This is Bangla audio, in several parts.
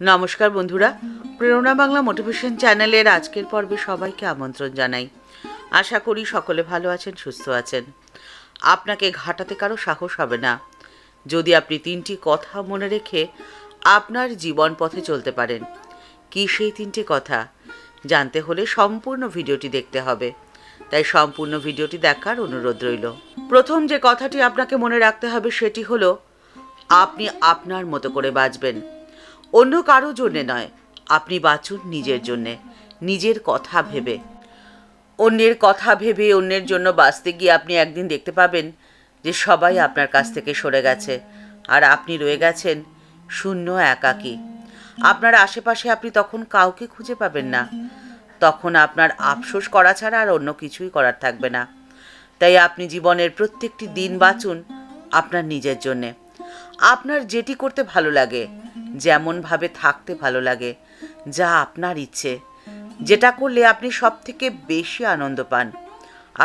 নমস্কার বন্ধুরা, প্রেরণা বাংলা মোটিভেশন চ্যানেলের আজকের পর্বে সবাইকে আমন্ত্রণ জানাই। আশা করি সকলে ভালো আছেন, সুস্থ আছেন। আপনাকে ঘাটাতে কারো সাহস হবে না যদি আপনি 3টি কথা মনে রেখে আপনার জীবন পথে চলতে পারেন। কি সেই 3টি কথা জানতে হলে সম্পূর্ণ ভিডিওটি দেখতে হবে, তাই সম্পূর্ণ ভিডিওটি দেখার অনুরোধ রইল। প্রথম যে কথাটি আপনাকে মনে রাখতে হবে সেটি হলো, আপনি আপনার মতো করে বাঁচবেন, অন্য কারো জন্যে নয়। আপনি বাঁচুন নিজের জন্যে, নিজের কথা ভেবে। অন্যের কথা ভেবে অন্যের জন্য বাঁচতে গিয়ে আপনি একদিন দেখতে পাবেন যে সবাই আপনার কাছ থেকে সরে গেছে, আর আপনি রয়ে গেছেন শূন্য, একাকী। আপনার আশেপাশে আপনি তখন কাউকে খুঁজে পাবেন না। তখন আপনার আফসোস করা ছাড়া আর অন্য কিছুই করার থাকবে না। তাই আপনি জীবনের প্রত্যেকটি দিন বাঁচুন আপনার নিজের জন্যে। আপনার যেটি করতে ভালো লাগে, যেমনভাবে থাকতে ভালো লাগে, যা আপনার ইচ্ছে, যেটা করলে আপনি সব থেকে বেশি আনন্দ পান,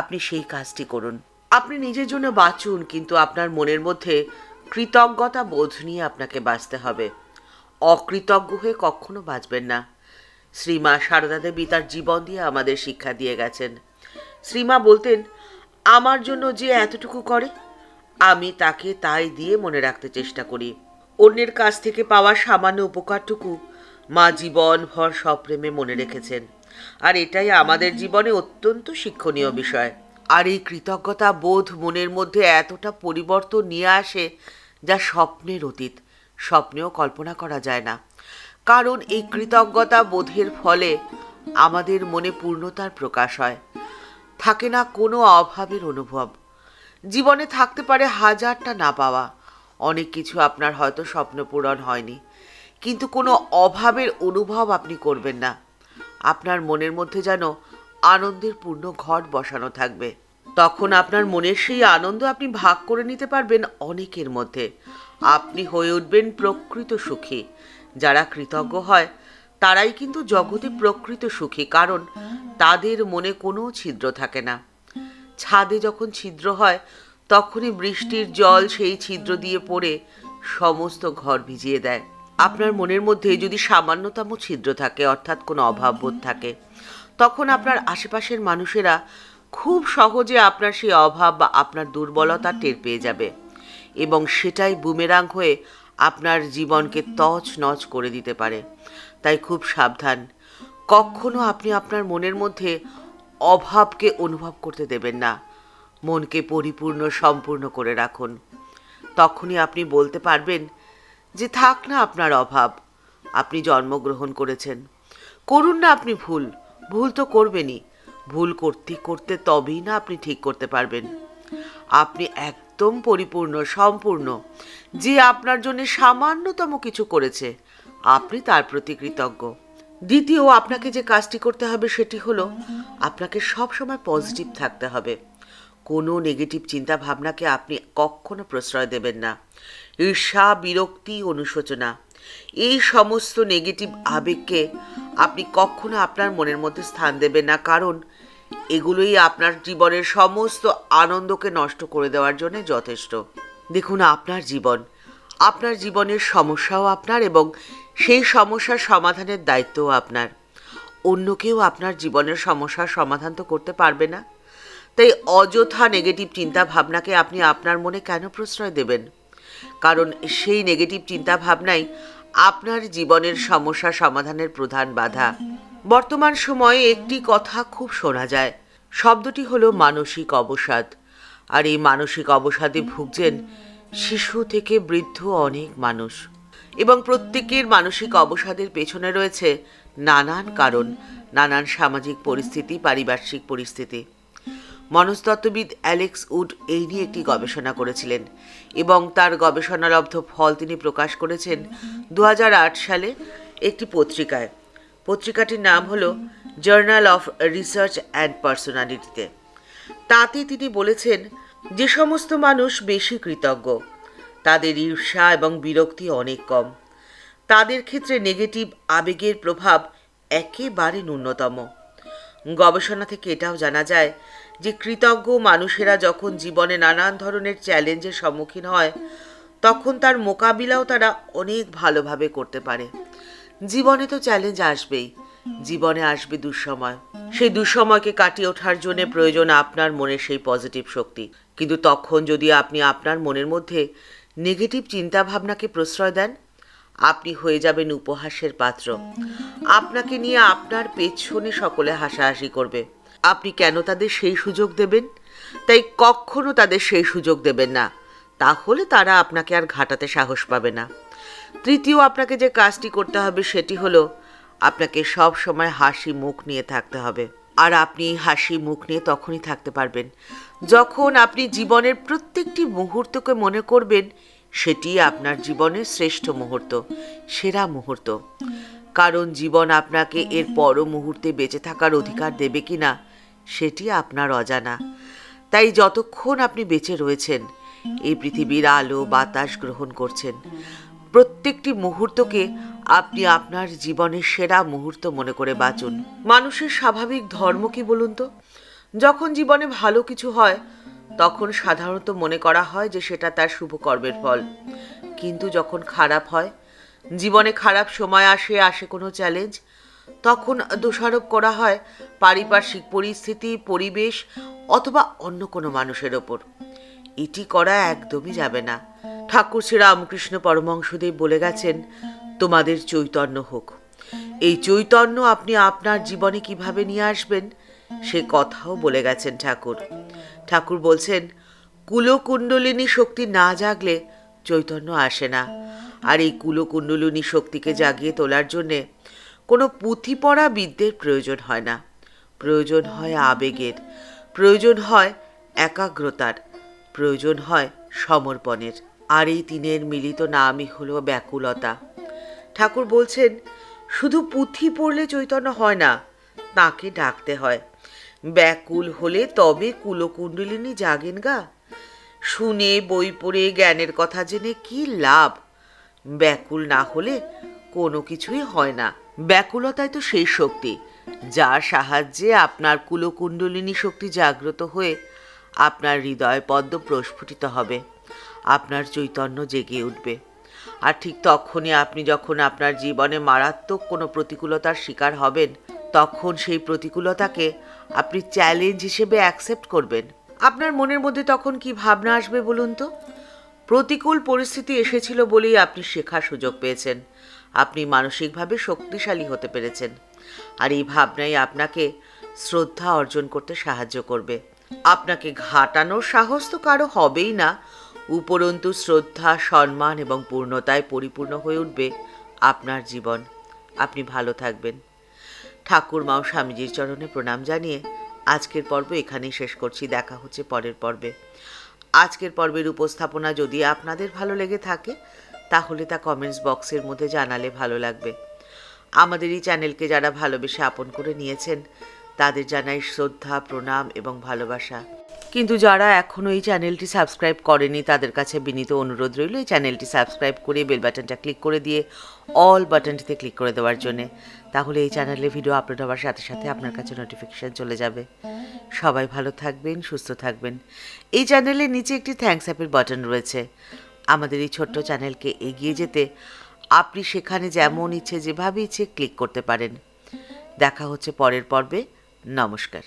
আপনি সেই কাজটি করুন। আপনি নিজের জন্য বাঁচুন, কিন্তু আপনার মনের মধ্যে কৃতজ্ঞতা বোধ নিয়ে আপনাকে বাঁচতে হবে। অকৃতজ্ঞ হয়ে কখনো বাঁচবেন না। শ্রীমা সারদা দেবী তার জীবন দিয়ে আমাদের শিক্ষা দিয়ে গেছেন। শ্রীমা বলতেন, আমার জন্য যে এতটুকু করে, আমি তাকে তাই দিয়ে মনে রাখতে চেষ্টা করি। অন্যের কাছ থেকে পাওয়া সামান্য উপকারটুকু মা জীবনভর সপ্রেমে মনে রেখেছেন, আর এটাই আমাদের জীবনে অত্যন্ত শিক্ষণীয় বিষয়। আর এই কৃতজ্ঞতা বোধ মনের মধ্যে এতটা পরিবর্তন নিয়ে আসে যা স্বপ্নের অতীত, স্বপ্নেও কল্পনা করা যায় না। কারণ এই কৃতজ্ঞতা বোধের ফলে আমাদের মনে পূর্ণতার প্রকাশ হয়, থাকে না কোনো অভাবের অনুভব। জীবনে থাকতে পারে হাজারটা না পাওয়া, অনেক কিছু আপনার হয়তো স্বপ্ন পূরণ হয়নি, কিন্তু কোনো অভাবের অনুভব আপনি করবেন না। আপনার মনের মধ্যে যেন আনন্দের পূর্ণ ঘট বসানো থাকবে। তখন আপনার মনের সেই আনন্দ আপনি ভাগ করে নিতে পারবেন অনেকের মধ্যে। আপনি হয়ে উঠবেন প্রকৃত সুখী। যারা কৃতজ্ঞ হয় তারাই কিন্তু জগতে প্রকৃত সুখী, কারণ তাদের মনে কোনো ছিদ্র থাকে না। ছাদে যখন ছিদ্র হয় তখনই বৃষ্টির জল সেই ছিদ্র দিয়ে পড়ে সমস্ত ঘর ভিজিয়ে দেয়। আপনার মনের মধ্যে যদি সামান্যতম ছিদ্র থাকে, অর্থাৎ কোনো অভাববোধ থাকে, তখন আপনার আশেপাশের মানুষেরা খুব সহজে আপনার সেই অভাব বা আপনার দুর্বলতা টের পেয়ে যাবে, এবং সেটাই বুমেরাং হয়ে আপনার জীবনকে তছনছ করে দিতে পারে। তাই খুব সাবধান, কখনো আপনি আপনার মনের মধ্যে অভাবকে অনুভব করতে দেবেন না। মনকে পরিপূর্ণ, সম্পূর্ণ করে রাখুন। তখনই আপনি বলতে পারবেন যে থাক না আপনার অভাব, আপনি জন্মগ্রহণ করেছেন, করুন না আপনি ভুল। ভুল তো করবেনই, ভুল করতে করতে তবেই না আপনি ঠিক করতে পারবেন। আপনি একদম পরিপূর্ণ, সম্পূর্ণ। যে আপনার জন্য সামান্যতম কিছু করেছে, আপনি তার প্রতি কৃতজ্ঞ। দ্বিতীয়, আপনাকে যে কাজটি করতে হবে সেটি হলো, আপনাকে সবসময় পজিটিভ থাকতে হবে। কোনো নেগেটিভ চিন্তা ভাবনাকে আপনি কখনো প্রশ্রয় দেবেন না। ঈর্ষা, বিরক্তি, অনুশোচনা, এই সমস্ত নেগেটিভ আবেগকে আপনি কখনো আপনার মনের মধ্যে স্থান দেবেন না, কারণ এগুলোই আপনার জীবনের সমস্ত আনন্দকে নষ্ট করে দেওয়ার জন্য যথেষ্ট। দেখুন, আপনার জীবন, আপনার জীবনের সমস্যাও আপনার, এবং সেই সমস্যার সমাধানের দায়িত্বও আপনার। অন্য কেউ আপনার জীবনের সমস্যার সমাধান তো করতে পারবে না। তাই অযথা নেগেটিভ চিন্তা ভাবনাকে আপনি আপনার মনে কেন প্রশ্রয় দেবেন? কারণ সেই নেগেটিভ চিন্তা ভাবনাই আপনার জীবনের সমস্যা সমাধানের প্রধান বাধা। বর্তমান সময়ে একটি কথা খুব শোনা যায়, শব্দটি হলো মানসিক অবসাদ। আর এই মানসিক অবসাদে ভুগছেন শিশু থেকে বৃদ্ধ অনেক মানুষ, এবং প্রত্যেকের মানসিক অবসাদের পেছনে রয়েছে নানান কারণ, নানান সামাজিক পরিস্থিতি, পারিপার্শ্বিক পরিস্থিতি। মনস্তত্ত্ববিদ অ্যালেক্স উড এই নিয়ে একটি গবেষণা করেছিলেন, এবং তার গবেষণালব্ধ ফল তিনি প্রকাশ করেছেন 2008 সালে একটি পত্রিকায়। পত্রিকাটির নাম হলো জার্নাল অফ রিসার্চ অ্যান্ড পার্সোনালিটিতে। তাতে তিনি বলেছেন, যে সমস্ত মানুষ বেশি কৃতজ্ঞ তাদের ঈর্ষা এবং বিরক্তি অনেক কম। তাদের ক্ষেত্রে নেগেটিভ আবেগের প্রভাব একেবারে ন্যূনতম। গবেষণা থেকে এটাও জানা যায় যে কৃতজ্ঞ মানুষেরা যখন জীবনে নানান ধরনের চ্যালেঞ্জের সম্মুখীন হয়, তখন তার মোকাবিলাও তারা অনেক ভালোভাবে করতে পারে। জীবনে তো চ্যালেঞ্জ আসবেই, জীবনে আসবে দুঃসময়। সেই দুঃসময়কে কাটিয়ে ওঠার জন্য প্রয়োজন আপনার মনের সেই পজিটিভ শক্তি। কিন্তু তখন যদি আপনি আপনার মনের মধ্যে নেগেটিভ চিন্তা ভাবনাকে প্রশ্রয় দেন, আপনি হয়ে যাবেন উপহাসের পাত্র। আপনাকে নিয়ে আপনার পেছনে সকলে হাসাহাসি করবে। আপনি কেন তাদের সেই সুযোগ দেবেন? তাই কখনো তাদের সেই সুযোগ দেবেন না, তাহলে তারা আপনাকে আর ঘাটাতে সাহস পাবে না। তৃতীয় আপনাকে যে কাজটি করতে হবে সেটি হলো আপনাকে সব সময় হাসি মুখ নিয়ে থাকতে হবে। আর আপনি হাসি মুখ নিয়ে তখনই থাকতে পারবেন যখন আপনি জীবনের প্রত্যেকটি মুহূর্তকে মনে করবেন সেটি আপনার জীবনের শ্রেষ্ঠ মুহূর্ত, সেরা মুহূর্ত। কারণ জীবন আপনাকে এর পর মুহূর্তে বেঁচে থাকার অধিকার দেবে কিনা সেটি আপনার অজানা। তাই যতক্ষণ আপনি বেঁচে রয়েছেন, এই পৃথিবীর আলো বাতাস গ্রহণ করছেন, প্রত্যেকটি মুহূর্তকে আপনি আপনার জীবনের সেরা মুহূর্ত মনে করে বাঁচুন। মানুষের স্বাভাবিক ধর্ম কি বলুন তো? যখন জীবনে ভালো কিছু হয় তখন সাধারণত মনে করা হয় যে সেটা তার শুভ কর্মের ফল। কিন্তু যখন খারাপ হয়, জীবনে খারাপ সময় আসে কোনো চ্যালেঞ্জ, তখন দোষারোপ করা হয় পারিপার্শ্বিক পরিস্থিতি, পরিবেশ অথবা অন্য কোনো মানুষের ওপর। এটি করা একদমই যাবে না। ঠাকুর শ্রী রামকৃষ্ণ পরমহংসদেব বলে গেছেন, তোমাদের চৈতন্য হোক। এই চৈতন্য আপনি আপনার জীবনে কিভাবে নিয়ে আসবেন সে কথাও বলে গেছেন ঠাকুর। ঠাকুর বলছেন, কুলকুণ্ডলিনী শক্তি না জাগলে চৈতন্য আসে না। আর এই কুলকুণ্ডলিনী শক্তিকে জাগিয়ে তোলার জন্যে কোনো পুঁথি পড়া বিদ্যের প্রয়োজন হয় না। প্রয়োজন হয় আবেগের, প্রয়োজন হয় একাগ্রতার, প্রয়োজন হয় সমর্পণের। আর এই তিনের মিলিত নামই হলো ব্যাকুলতা। ঠাকুর বলছেন, শুধু পুঁথি পড়লে চৈতন্য হয় না, তাকে ডাকতে হয়। ব্যাকুল হলে তবে কুলকুণ্ডলিনী জাগেন গা। শুনে বই পড়ে জ্ঞানের কথা জেনে কি লাভ? ব্যাকুল না হলে কোনো কিছুই হয় না। ব্যাকুলতাই তো সেই শক্তি যার সাহায্যে আপনার কুলকুণ্ডলিনী শক্তি জাগ্রত হয়ে আপনার হৃদয় পদ্ম প্রস্ফুটিত হবে, আপনার চৈতন্য জেগে উঠবে। আর ঠিক তখনই আপনি যখন আপনার জীবনে মারাত্মক কোনো প্রতিকূলতার শিকার হবেন, তখন সেই প্রতিকূলতাকে আপনি চ্যালেঞ্জ হিসেবে অ্যাকসেপ্ট করবেন। আপনার মনের মধ্যে তখন কি ভাবনা আসবে বলুন তো? প্রতিকূল পরিস্থিতি এসেছিল বলেই আপনি শেখার সুযোগ পেয়েছেন, আপনি মানসিকভাবে শক্তিশালী হতে পেরেছেন। আর এই ভাবনাই আপনাকে শ্রদ্ধা অর্জন করতে সাহায্য করবে। আপনাকে ঘাটানোর সাহস তো কারো হবেই না, উপরন্তু শ্রদ্ধা, সম্মান এবং পূর্ণতায় পরিপূর্ণ হয়ে উঠবে আপনার জীবন। আপনি ভালো থাকবেন। ঠাকুরমা ও স্বামীজির চরণে প্রণাম জানিয়ে আজকের পর্ব এখানেই শেষ করছি। দেখা হচ্ছে পরের পর্বে। আজকের পর্বের উপস্থাপনা যদি আপনাদের ভালো লেগে থাকে তাহলে তা কমেন্টস বক্সের মধ্যে জানালে ভালো লাগবে। আমাদের এই চ্যানেলকে যারা ভালোবেসে আপন করে নিয়েছেন তাদের জানাই শ্রদ্ধা, প্রণাম এবং ভালোবাসা। কিন্তু যারা এখনও এই চ্যানেলটি সাবস্ক্রাইব করেনি তাদের কাছে বিনীত অনুরোধ রইল এই চ্যানেলটি সাবস্ক্রাইব করে বেল বাটনটা ক্লিক করে দিয়ে অল বাটনটিতে ক্লিক করে দেওয়ার জন্যে। তাহলে এই চ্যানেলে ভিডিও আপলোড হওয়ার সাথে সাথে আপনার কাছে নোটিফিকেশান চলে যাবে। সবাই ভালো থাকবেন, সুস্থ থাকবেন। এই চ্যানেলের নিচে একটি থ্যাঙ্কস অ্যাপের বাটন রয়েছে। আমাদের এই ছোট্ট চ্যানেলকে এগিয়ে যেতে আপনি সেখানে যেমন ইচ্ছে যেভাবে ইচ্ছে ক্লিক করতে পারেন। দেখা হচ্ছে পরের পর্বে। নমস্কার।